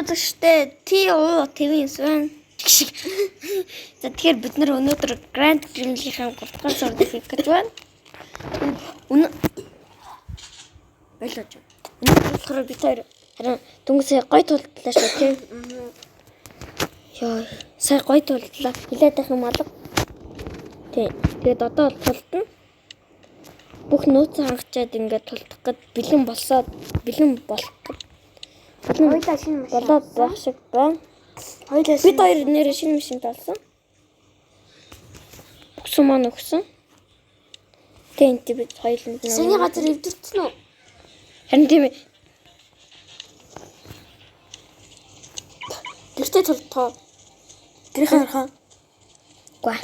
үзэгчтэй TU-TV9 за тэгэхээр бид нар өнөөдөр Grand Prix-ийн 3 дугаар сард хийх гэж байна. Байлаач. Өнөөдөр бид хоёр харин дүнсээ гоё тултлаа шүү тийм. Яа, сая гоё тултлаа. Хилээд байх юм алга. Тий. Тэгээд одоо тултна. Бүх нөөцөө хангачаад ингээд тулдах гэд бэлэн болоод бэлэн болох гэд. Хоёулаа шинэ машин болоод байх шиг байна. Хоёулаа бид хоёр нэр шинэ машин талсан. Өгсөн маань өгсөн. Тэнт бид хоёуланд нэг саяны газар эвдэрсэн үү? Харин тийм ээ. Гэртээ тултгаа. Гэрийн харахаа. Гуа.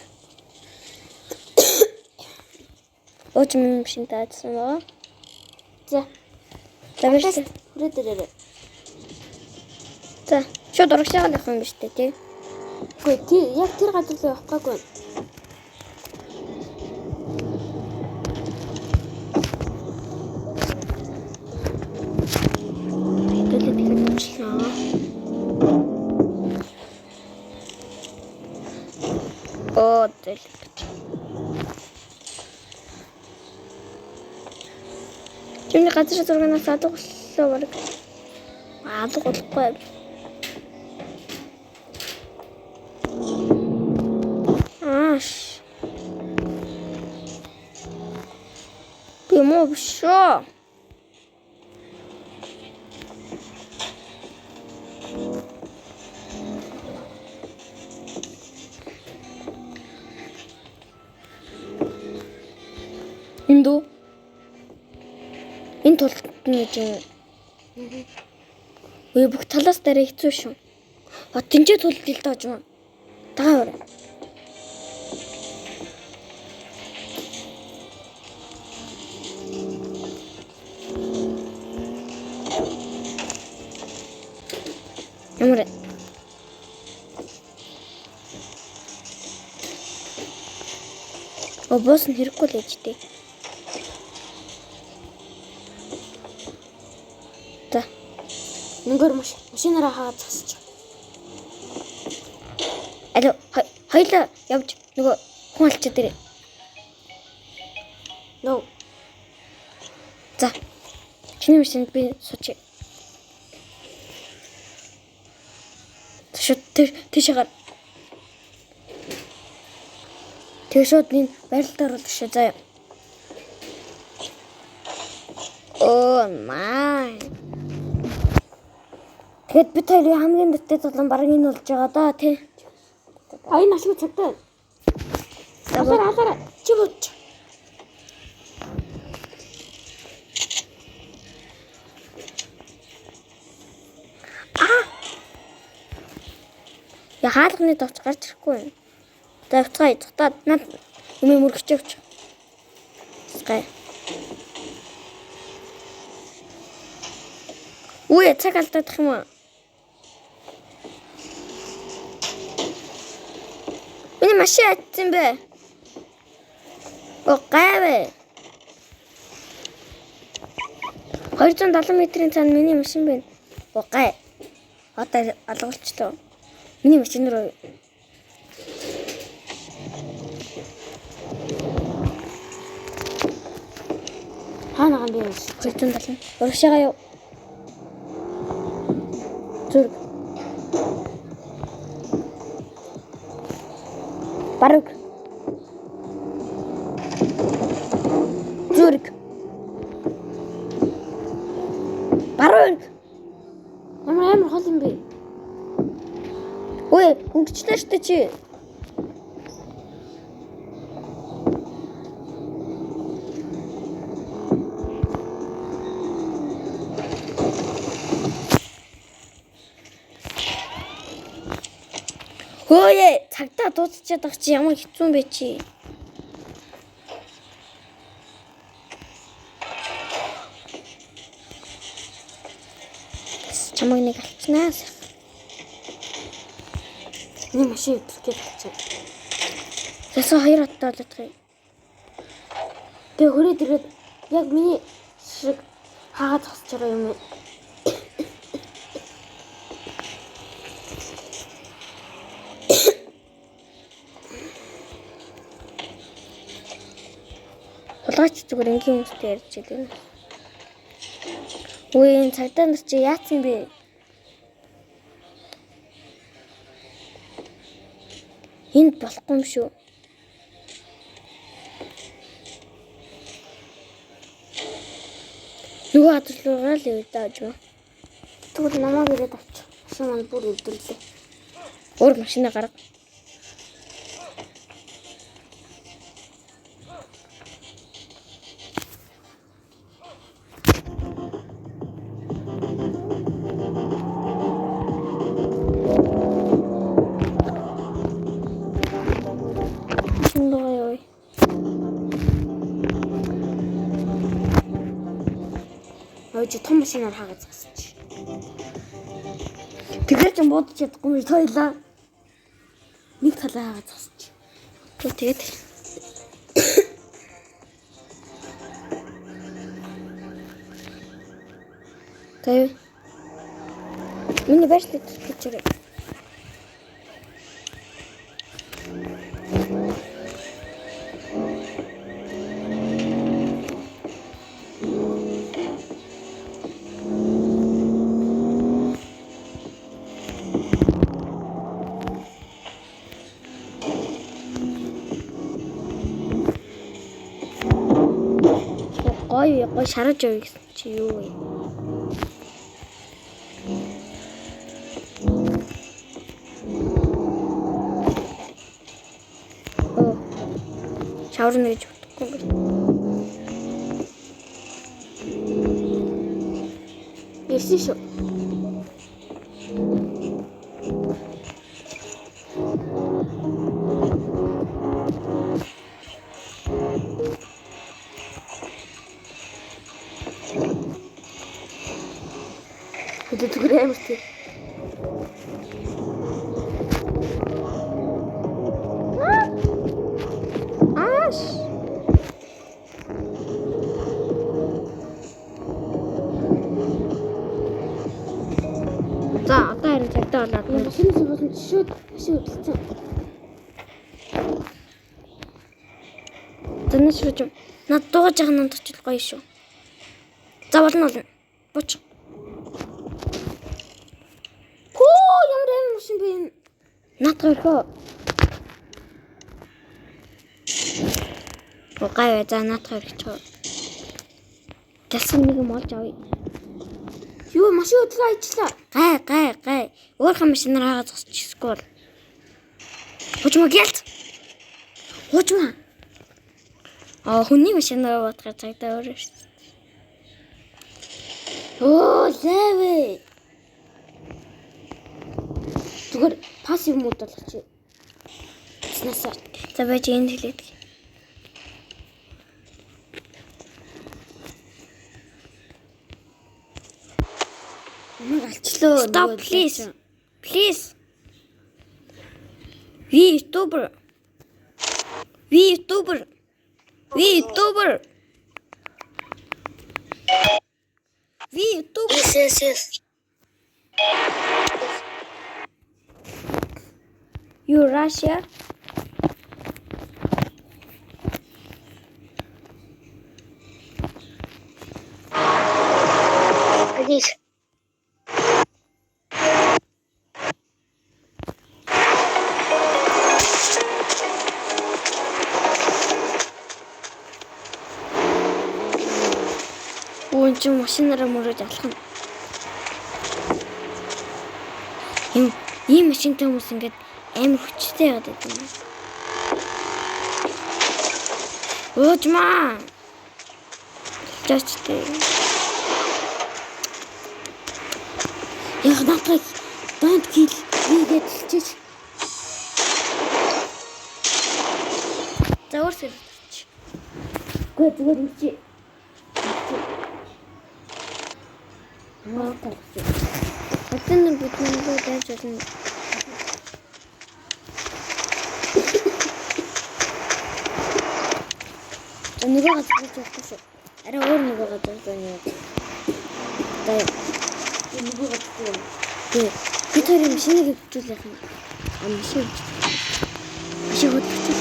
Очим машин таадсан байгаа. За. Лавш. Хүрээ дээрээ. За, шууд урагшаага явах юм биш үү тий? Үгүй тий, яг тэр газар л явах гайгүй. Хэдүүлээ тэгэхээр уучлаа. Оо, тэл. Чиний газар зургаас алга боллоо баг. Алга болохгүй. Бимо бишо. Индо. Энэ тултны гэж юм. Өө бүх талаас дараа хэцүү шүү. Тэнцээ тултил тааж юм. Тагаар. Ямар босс нь хэрэггүй л ээжтэй. За. Нэгээр машинаараа хаагаад засчих. Алло, хоёлаа явж нөгөө хүн алчаад ирээ. Нөө. За. Чиний машинд би суучих. Тийшээгээр шууд энэ барилдаар оруулах шээ заяа. Оо май. Тэгэд бид хоёрын хамгийн дэвтэй тулан бараг энэ болж байгаа да тий. Энэ ашиг цагтаа. Алаараа чи бууч. Я хаалганы давч гарч ирэхгүй. Давцгаа идтаад над юм мөргөж явчих. Скай. Үе цаг алдах юм уу? Миний машин атсан бэ? Оо гайвэ. 270 метрийн цаана миний машин байна. Оо гай. Одоо алгуулчлаа. Миний машин руу хаана гам бэ? 270. Урагшаага яв. Зүрг. Баруг. Зүрг. Баруг. Ямар хол юм бэ? Ой, хөнгөчлөө штэ чи. Хөөе, цагтаа дуусчихад байгаа чи ямар хэцүү юм бэ чи? Чамайг нэг алчнаа. Миний машин өдрөх гэж байна. Ясаа хоёр оттой болоод байгаа юм. Тэгээ хүрээд ирээд яг миний шиг хаагаад зогсож байгаа юм. Тооч зүгээр ингийн хүмүүстэй ярьж байдаг. Үй энэ цагдаа нар чи яатсан бэ? Энд болохгүй юм шүү. Нөгөө газар руугаа л явж дааж ба. Тэгвэл намайг ирээд авч. Машин маань бүр өдөрлөө. Өөр машинаа гарга. Ой. Ой чи том машинаар хаагаад засчих. Тэгэхээр ч бодож чадахгүй юм тойлоо. Нэг талаа хаагаад засчих. Тэгээд Тэв. Миний байшлаад чичээрээ. Гой шараж явъя гэсэн чи юу вэ? Шавар нэж бодохгүй. Ирсэн шүү. Зүгээр амар тийм. Аш. За, одоо харин цагдаа болоод машинаас болон шууд хөдөлсөн. Танаас шууд над дууж байгаа нь очил гоё шүү. За болно. Буч. Над гэрхөө. Гай за над гэрх чөө. Гэлсэн нэг юм олж авъя. Юу машин өдлөө ажиллаа. Гай. Өөрхөн машинаар хаагаад зогсчихсгүй бол. Хожмо гэлт. Хожмо. Хүний машинаар бодохоор цагдаа өөрөө шүү. Левэ. Зүгээр пассив мод болчих. Снасаа. За байж энд хэлээд. Намайг алчлаа. Stop please. Please. We YouTuber. Yes. You Russia? Please. Ой, чи машинаараа мөрөж алах нь. Ийм машинтай хүмүүс ингээд амар хүчтэй яваад байдаг юм. Өөжмаа. Жачтэй. Яг надад don't kill гэдэг хэлчих. За өөрсдөө. Зүгээр юм чи. Мартаа. Өтөн бидний дээд ажил. Нэг газар ажиллаж шүү. Арай өөр нэг газар байна. Дай. Нэг газар. Би тэр машиныг хөвчүүлэх юм. Машин хөдөлгөж.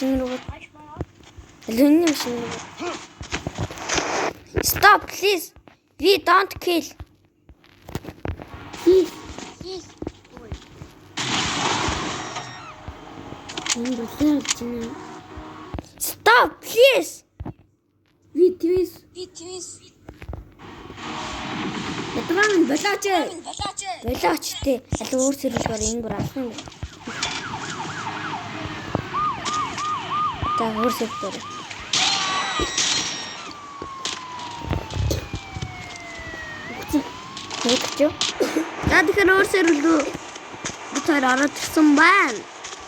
машин руу. Алюминий машин руу. Stop, please. We don't kill. Please. Энэ болоо гэж байна. Stop, please. Витвис. Ятгаан болооч. Болооч тий. Аль өөр сэрүүлгээр энэ бүр алах юм. За өөр сэрүүлгээр. Тэгэж юу? За тэгэхээр өөр сэрүүлгөө битээр ороод ирсэн байна.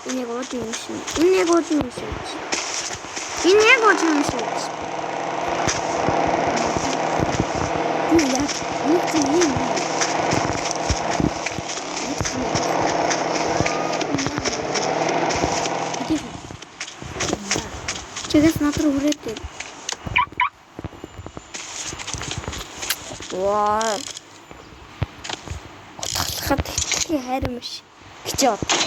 Энэ яг ууд юм шиг. Энэ яг ууд юм шиг. Юу яа? Нэг юм. Чигээс надруу хүрээтэй. Ваа. Утгалахад ихтэй хайрмаш гэж бодлоо.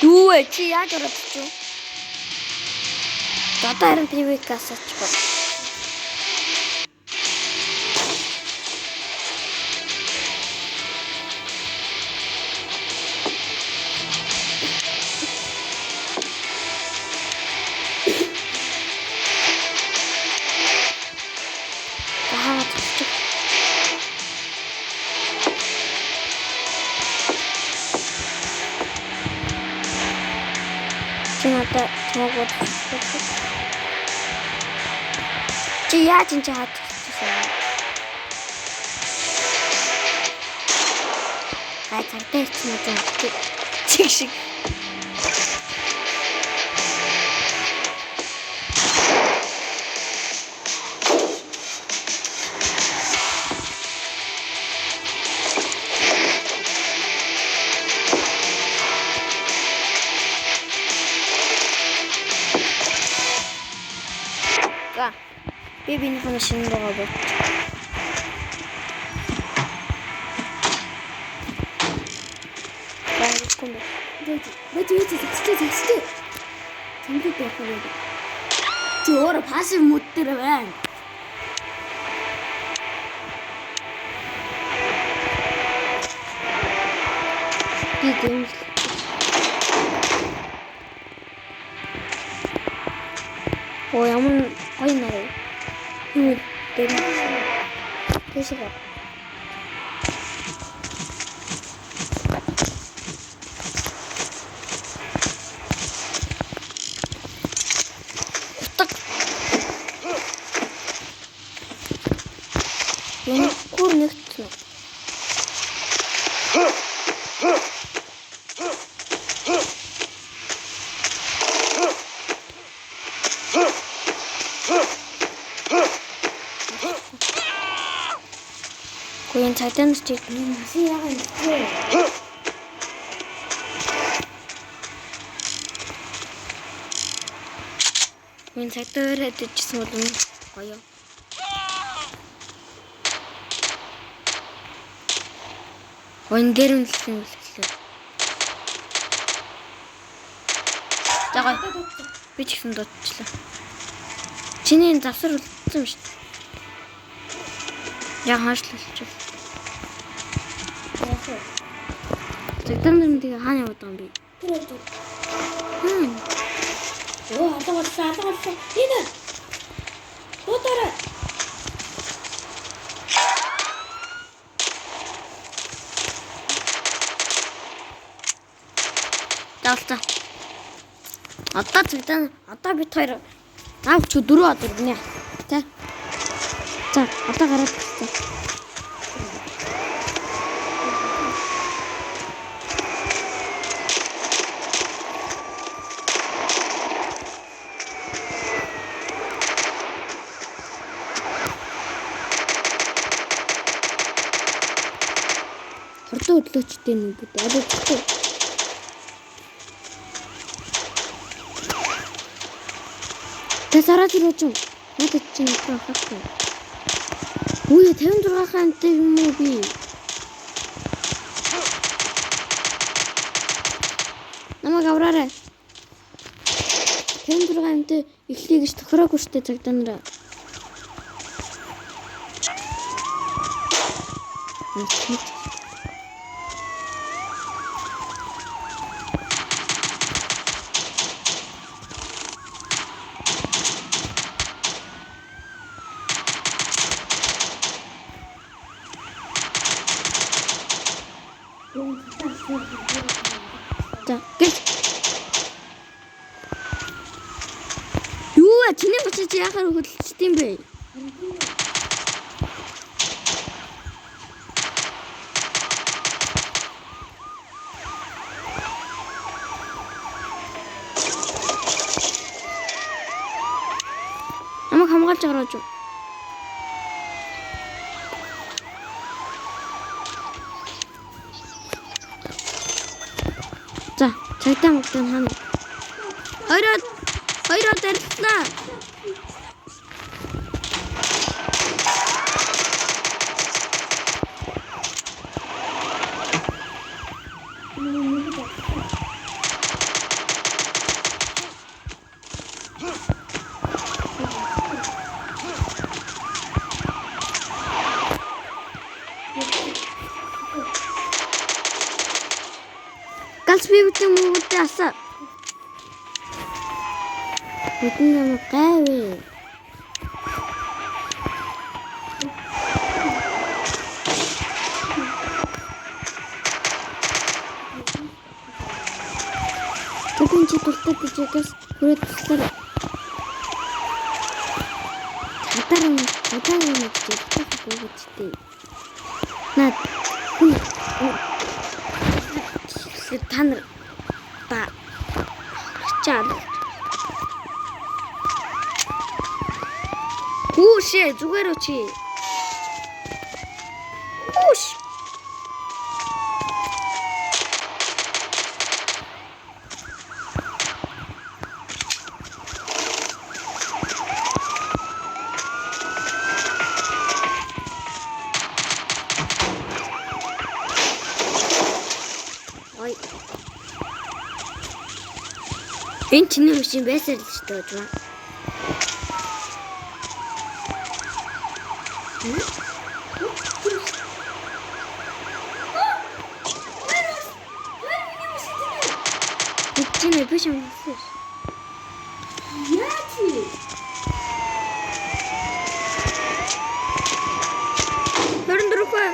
Юу вэ? Чи яаж ороод чи? Одоо харин пивкаас очих. Чината чамгууд чи яаж энэ хаад гай цагтаа ирсэн юм чиг шиг Бибиний машин руугаа бод. Секунд. Дэжээ зэгстэй. Тэмдэг байх юм. Чи өөрөө пассив мод дээр байна. Би гэнэ. Оо ямар гоё нэр. Юу дээр тэшээ. Энэ кур нэгтнэ. Гүн цайтан чиг Машин яагаад ингэв? Гүн цайтан өрөөд ижсэн бол гоё. Гүн дээр нь л юм хэлээ. За гоё. Би ч ихсэн дутчлаа. Чиний завсар үлдсэн юм шүү дээ. Яг хаашлуулчих. Зэгтэн дэмдэг хаана яваад байгаа юм бэ? Оо, алгуулсан. Энэ. Дуудаарай. Даалтаа. Одоо зэгтэн одоо бит хоёр аавч дөрөв одоо гинэ. За. За, одоо гараад ирсэн. Хордон өдлөөчтэй нэг бүд. Алуучтэй. Тэсараад ирүүч юм. Надад чинь хахахгүй. Үе 56 хантай юм уу би? Намайг авраарай. 56 хантай эхлэе гэж тохироогүй штэ цагдаа нараа. За, гэл. Юу вэ? Чиний бочиж яхаар хөдөлчт юм бэ? Намайг хамгаалж гаргаж юу? За, цагдаа мөгтөн хана. Хоёроо дарилнаа. Галс би бүтэн мөнгөтэй асаа. Бүтэн юм гайвэ. Тэгвэл чи тултай бичээс хүрээд туслаа. Хатаран гэж над хүн танар ба чад Хүүшээ зүгээр очи. Хүүш. Ой. Энэ чиний машин байсаар л ч дөөж ба. Ты биш юм уу? Яати? Хөрөндөрөхөө.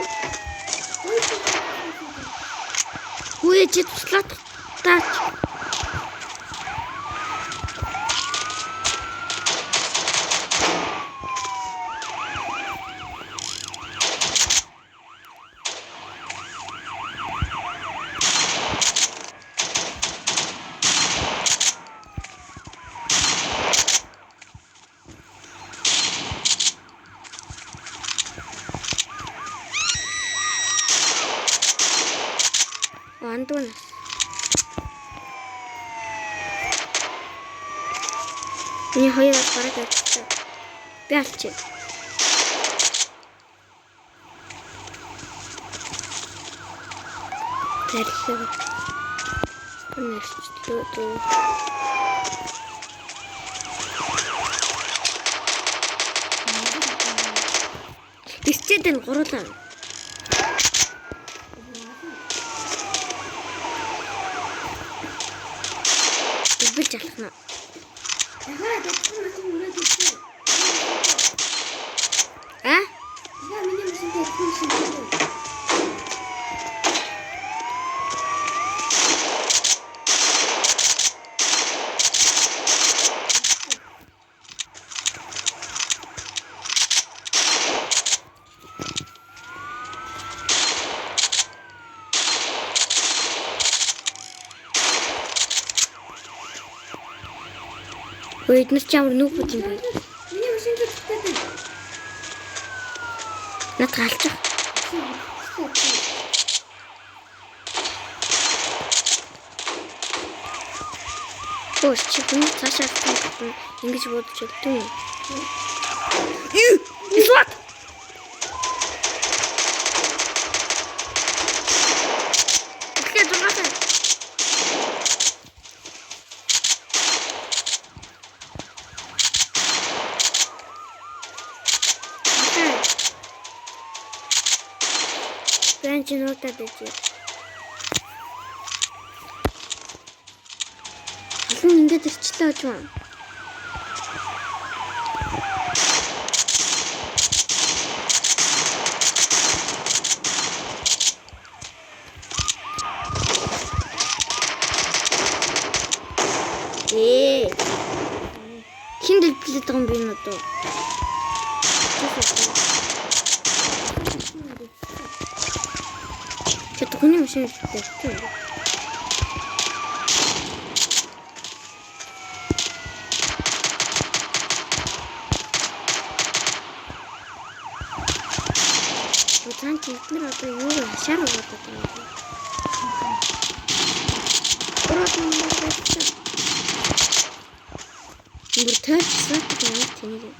Үе чи туслаад таач. Антон. Мне хоёр бараг авчихсан. Би алчи. Тэрлээ. Өнөсчтэй. Бисчэдэн гурлаа. Бич алхна. Яхаа дэвсэн машин үрээд ирсэн. А? Я миний машин дэвсэн. Ой, это нас чамр нүг бут юм бэ? Миний машин дэвсэн. Натгалчих. Хөөс чи хүн цаашаа ингэж бодож өгдөө. What? Эхлээд зургаасан. Бэнч нотад дээ. Алын ингэж ирчлээ гэж байна. Хин дэлбэлээд байгаа юм би надад. Чи түүний машин хэлдэг. Утан чигтэр одоо юу хашаар болоод байна. Бүр таарчсан гэдэг юм тийм.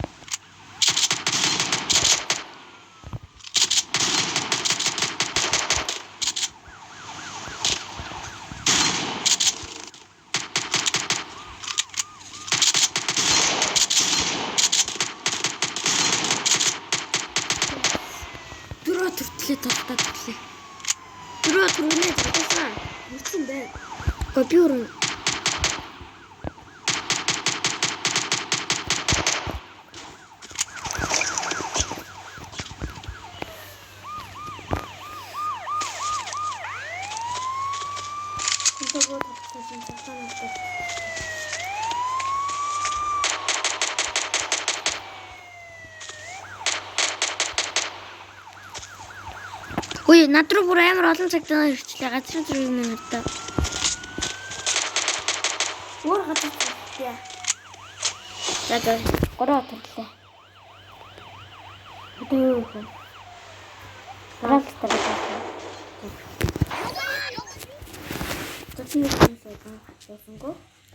Дөрөв төртлээ тогтоод төрлөө. Дөрөв төрнээ тогтоосаа. Мөрсөн бай. Копи өрн. Ой, над руу бүр амар олон цагтаа ирчлээ. Газрын зүрийг минь надаа. Өөр газар зүрхтэй. За за, гороо төрлөө. Өдөө. Растаа.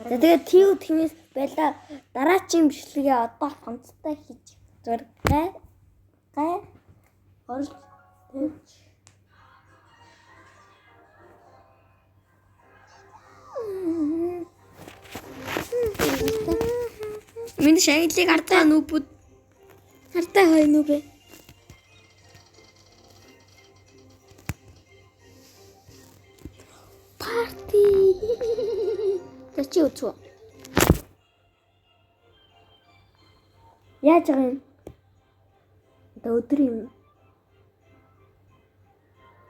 Тэгээд тийм тэнэс байла. Дараачийн бичлэгээ одоо хамтдаа хийж зур гай орж Миний шагналыг ардаа нүбүүд ардаа хой нүбэ. Парти. Тэчи үцүү. Яаж байгаа юм? Одоо өдөр юм.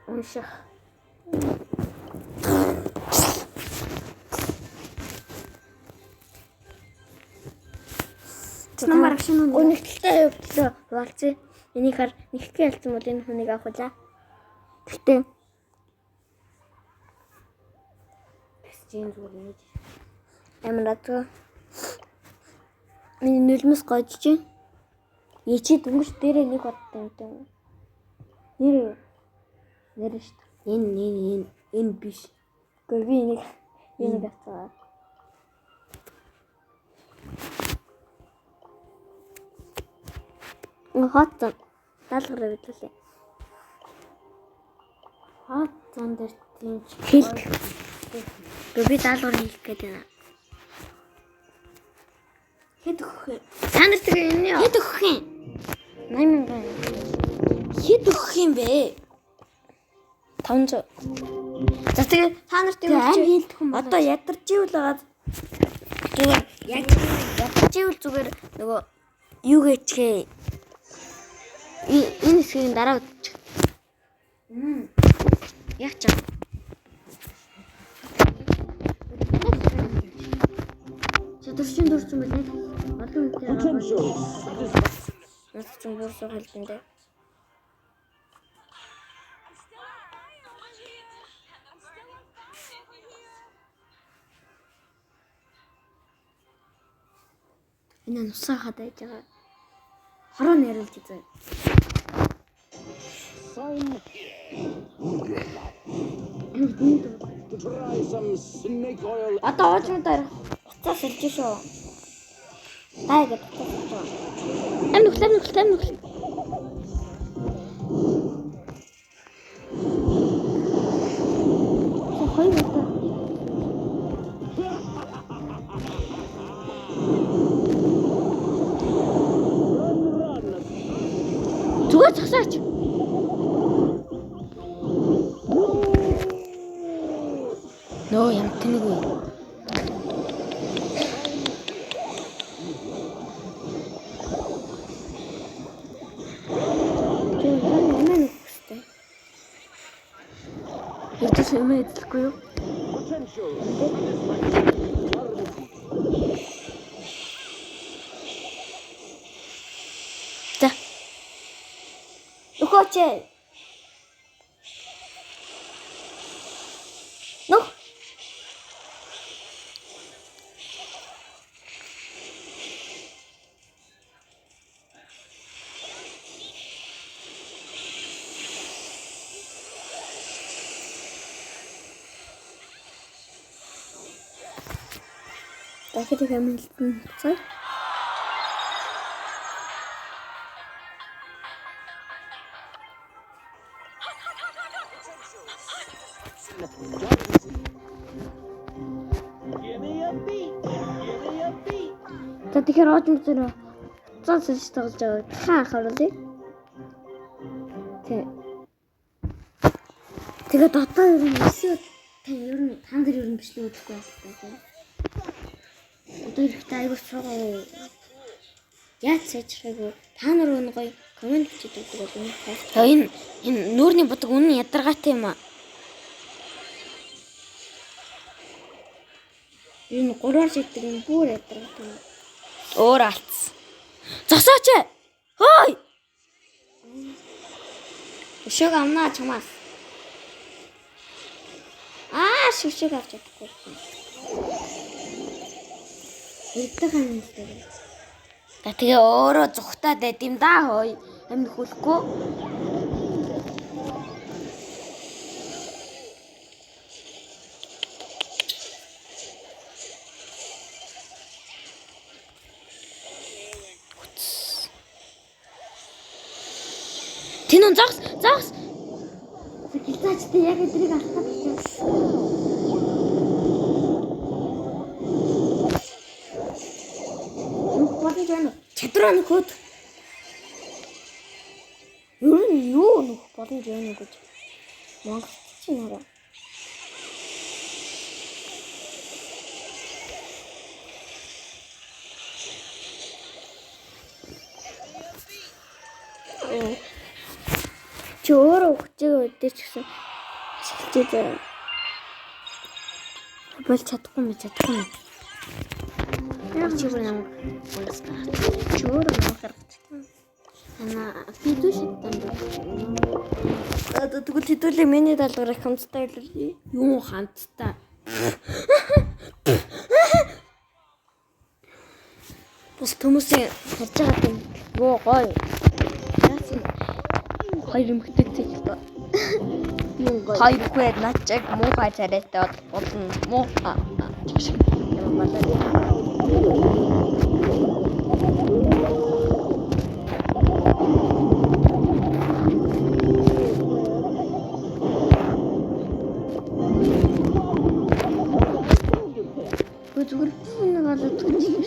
Унших. Намайг шинэ үнэлттэй явуулсан болцсон. Энийг хар нэхгээ ялцсан бол энэ хүнийг авах үлээ. Гэтэ Бэсжин зүгээр нэг амраад миний нөлмөс гожж. Ячи дүнгийн дээрээ нэг бодтой юм. Нэр шүү дээ. Энэ биш. Гэхдээ би энийг авцгаа. Хот даалгараа бидлээ. Хот зан дээр тийм хэл. Би даалгавар хийх гээд байна. Хэд өгөх юм? Та нар тэгээ энэ хэд өгөх юм? 8000. Хэд өгөх юм бэ? 500. За тэгээ та нарт юу хийж одоо ядарч ивэл байгаа. Зүгээр яг ядарч ивэл зүгээр нөгөө юу гэчихээ. Энэ хэсгийн дараа үтчих. Яг ч. Чатарчин дурсан байна. Олон үнэтэй. Насчин дурсан хэлбэндээ. Энэ нусаа хадаж байгаа. Хороо нэрлж үзээ. Одоо оожмодоор За сэлж шүү. Дай гэдэг тоо. Амнух. Хоёр удаа. Зүгээр цасаач. Нөө юм тэнэггүй. Ертөс юм эзлэхгүй юу? За. Өгөөч. Нөх. Дахиад их амжилтанд цай. За тэгэхээр оожим зэрэг цаас хийж тоглож байгаа. Хаа харуулъя. Тэгээд одоо ер нь өсөө ер нь та нар ер нь бичлэг үзэхгүй байна. Одоо ихтэй аягүй цогоо. Яаж сайжрахыг та нар өнө гоё комент бичиж өгдөг бол энэ файл. Энэ нүүрний будаг үнэн ядаргаатай юм аа. Энэ 3-аар шигдэг юм бүр ядаргаатай юм. Өөр алц. Зогсооч. Хөөй. Өшөөг амнаа чамаас. Шүшиг авч чадахгүй. Эдгээр юм дээ. Тэгээ өөрөө зүхтаад байд юм да хөөе. Амин хөлөхгүй. Тэнэн загс. Гэлцаачтай яг эдрийг алдаад байна. Чадраа нөхөд. Юу нөх боломж байна гэж. Монгол чи нэрээ. Чөөрө хүчээ өдөө ч гэсэн шилжээ. Бол чадахгүй. Яг чигээр нам болсоо. Чөөрө нөхөрч. Би дүүшэттэн. Тэгвэл хэдүүлээ миний даалгаврыг хамтдаа илэрхий. Юу хамтдаа? Бус хүмүүсийн харж байгаа юм. Юу гоё. Хоёр эмэгтэй цэглээ. Юу гоё. Хоёр хүн начиг муухай царайтай болно. Муухай. Зүгээр нэг олоод төгсөж.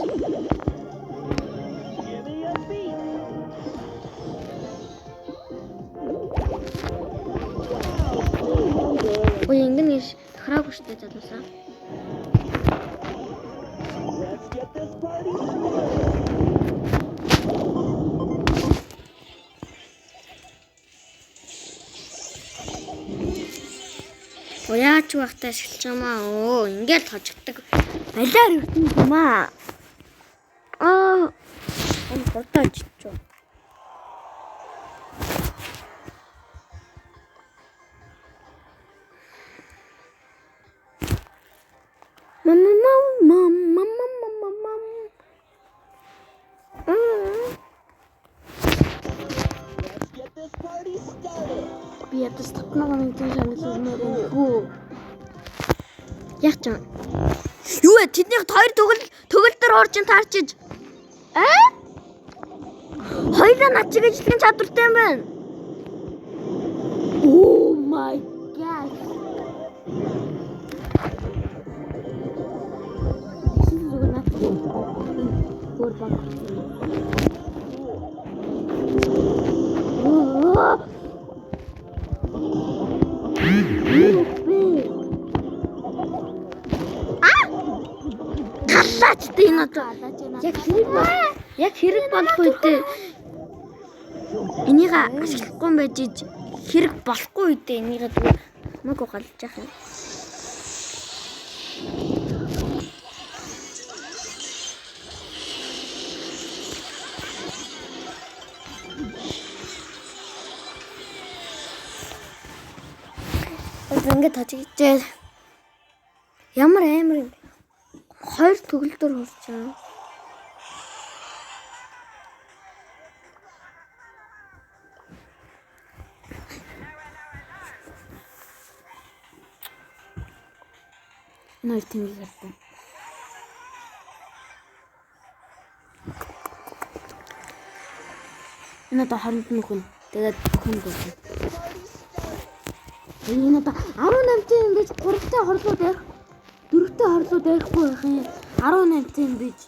Ой ингэнэ хараагүй штэ залуусаа. Яач багтаа шилж юмаа. Ингээл хожигдаг. Алаар ертэн юм аа. Энэ хотож чуу. Би ятас татнаа нэг тийм санагдсан юм. Яг ч Юу вэ? Тэднийх хоёр төгөл дээр орж ин таарчиж. Хоёулаа над чиг ажиллах чадвартай юм байна. Oh my god. Шинэ зүгээр над бүр баг. Галаач тий надад. Яг хэрэг болох үедээ энийг ашиглахгүй юм байж хэрэг болохгүй үедээ энийг зүгээр хамаагүй галж яах юм. Ингээд тажигчээ. Ямар амар юм бэ? Хоёр төгөлдөр хурцаа. Нэр тэмийг гартаа. Энэ одоо хооронд нөхөн. Тэгээд өхөн дүүсэн. Энэ одоо 18-ийн ингэж 3-тай хорлоо дээрх 4-тэй хорлоо дээрхгүй байх юм. 18-ийн бич.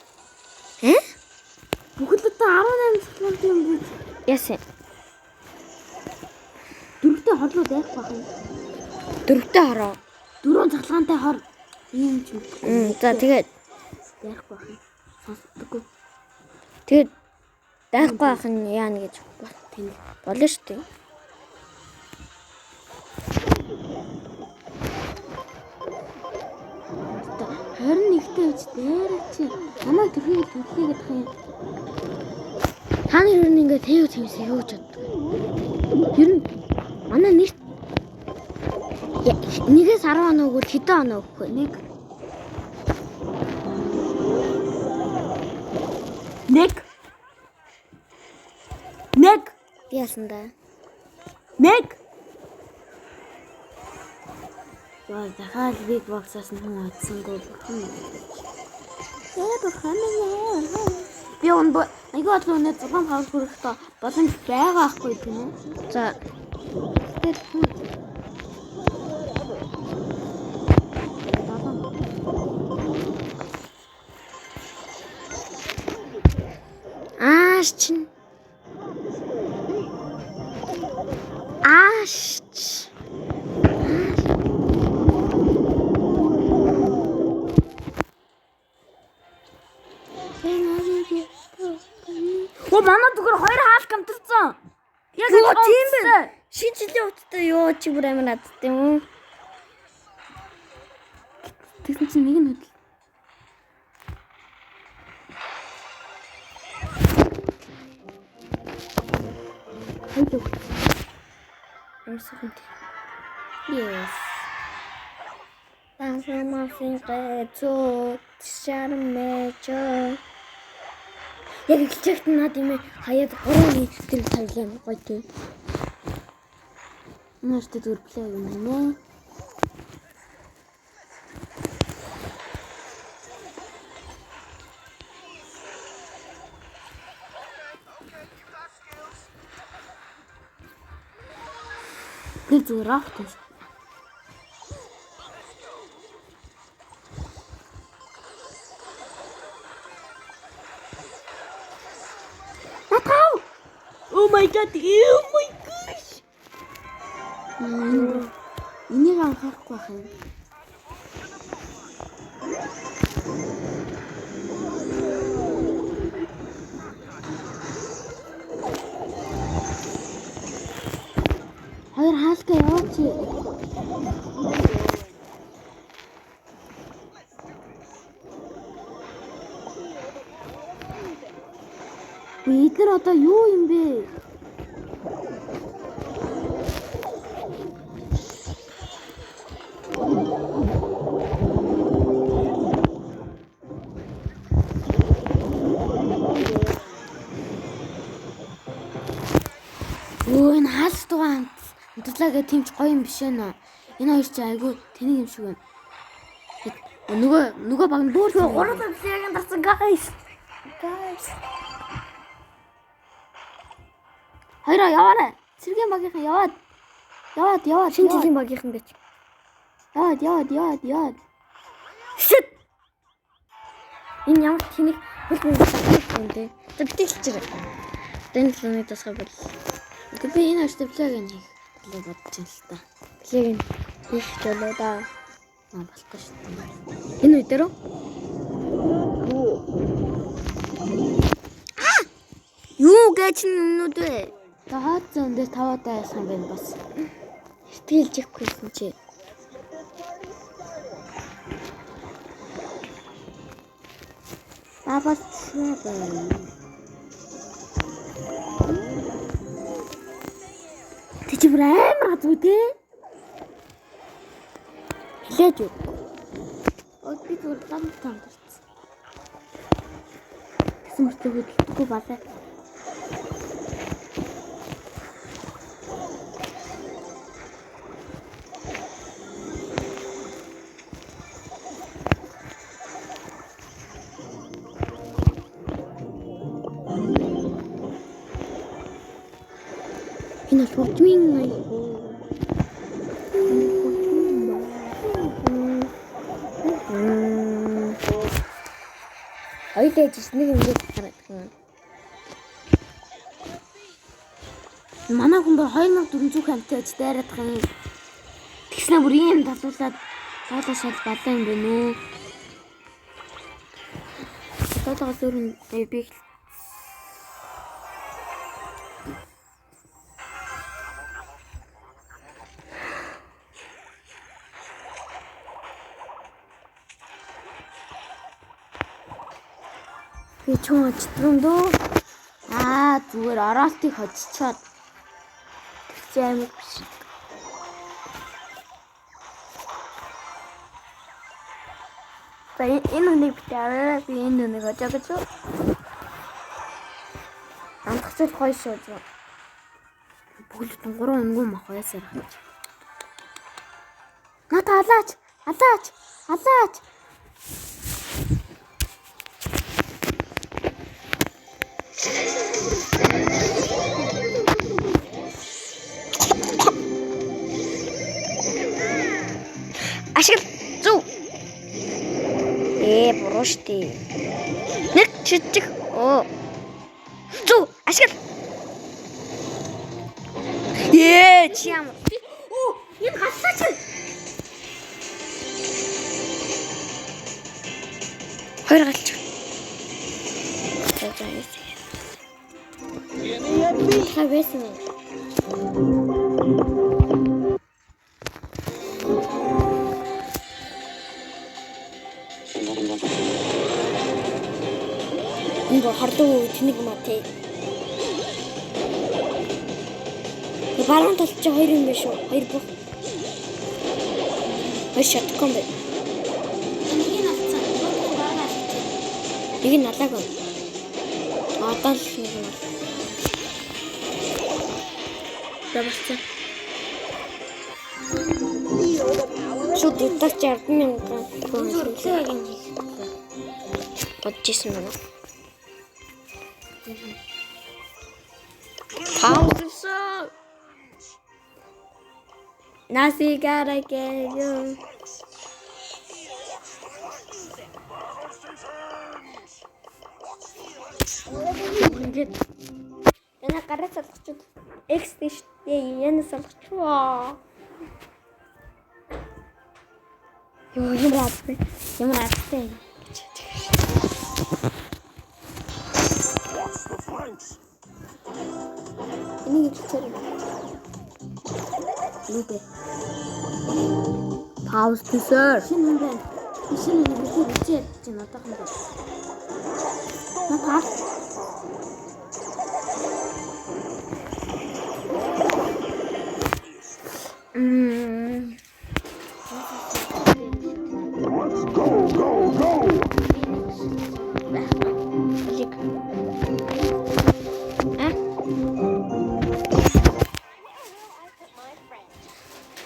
Бүхэлдээ 18-ийн бич. Яасан. 4-тэй хорлоо дээрх байх юм. 4-тэй хороо. 4 цаглагаантай хор юм ч юм. За тэгээд дээрх байх юм. Сонсдоггүй. тэгээд дайхгүй байх нь яана гэж Тэнд болно шүү дээ. одоо 21-тэй үз дээр чи намайг төрхийг гэдэх юм. Та нар юу нэг ингээд тэв тэвсээ юу гэж боддог. Ер нь манай нэрт 1-ээс 10 оноо өгвөл хэдэн оноо өгөх вэ? 1 Яасан да? 1 Яа дахиад биг боксаас нь хүн атсангүй бурхан. Бурхан нэ. Би өнөө айгаа л өнөө 6 хавар хүрэхдээ боломж байгаа ахгүй тийм үү? За Тэгээд аач. Оо манай зүгээр хоёр хаалт гамтарсан. Яг тийм байна. Шинжлэлийн утгатай юу чи бүр амар надтай юм уу? тэгсэн чинь нэг нь хөдөл. Хоёул. Ерсөнд. Yes. Танхимасын гэцүү шармэчөө. Яг ихчэгт над юм хаяад 3 тэр таглаа гоё тий. Нэртэй зүгээр плей юм нэ. Тэр зүгээр авах. Oh my god. Oh my gosh. Энийг анхаарахгүй байх юм. Хоёр хаалгаа яваач. Эдгээр одоо юу юм бэ? Энэ хаалт тугаан амтлаагээ тиймч гоё юм биш ээ нөө. Энэ хоёр чи айгүй тэнийг юм шиг байна. Нөгөө баг нь бүр Гурав дахь бэлгийн дарсан guys. Guys. Хоёроо яваарай. Цэргийн багийнхан яваад. Шинэ жилийн багийнхан гэж. Яваад. Shit. Энэ ямар тэнэг хөлбөр юм бэ? За битгий хэлчихэрэг. Тэнэг л нэг тасгай бол. Гэхдээ би энэ ажил плаг хийх төлөө бодож байна л та. Плэг хийх болоо да. Болохгүй шүү дээ. Энэ үе дээр үү? Юу гэж юмнууд вэ? Та хаацсан дээр таваатай яасан байна бас. Сэтгэлж ихгүйсэн чи. Бабас байна. Тэ чи бүр амар газгүй те? Хэлээж үү? Би зүгээр тань дурдсан. Гэсэн мөртөө хөдөлгөхгүй балай. Энэ хурдмын аягүй. Хоёлаа жиш нэг юм харагдах юм. Манай хүн бай 2400 хамттай аж дайраадах юм. Тэгснэ бүр ийм татуулаад цаалаа шал балаа юм байна уу? Цаалаа зөрн би би чон очтрон дөө. Зүгээр оролтыг хоччиход. Тэгч амиг биш. За энэ нэг битээ. Би энэ нэг очоо гэж. Амтгацал гоё шүү зөө. Бүгд 3 өнгөө мах байсаар гэж. Ната алаач. Ашиг зү. Буруу штий. Нэг чичиг. Зү ашиг. Чи ямар. Энэ галлаа чи. Хоёр галч. Хавэсэн. Ингээ хардуу тэнэг матэй. Баруун талд чи хоёр юм биш үү? Хоёр бүх. Хоёр шатгон бай. Нэг нь алаагүй. Одоо л нэг юм. Даварцаа. Шууд утгач 10,000 төгрөг бодчихсон байна. Пауза. Наси гарагээ. Ингээд энэ гараа салгачуд X дэштэй энэ салгачваа. Ямар аттай. Энийг хэлчихээр. Лүдэ. Пауз төсөр. Шинэ юм байна. Шинэ нэг үчээд чинь одоохон байна. Натаа.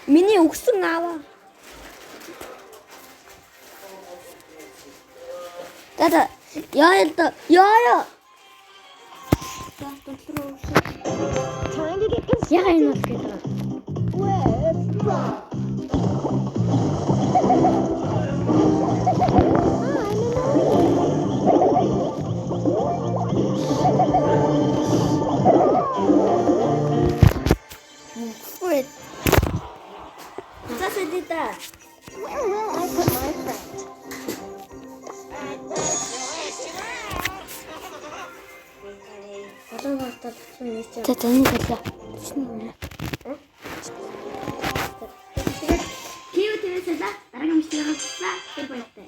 Миний өгсөн аваа. За яа л да. Яа. За дулруу өшөө. Яга энэ бол гэдэг. Wait. За сэдита. Where will I put my friend? Олон хартаа татсан нэг чинь. За таны болоо. Чинь. Кио тэрээсээ дараагийн мишнийг хаалцлаа. Тэр баяртай.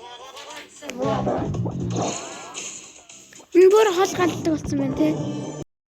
Энэ бүр хол галдаг болсон байна те.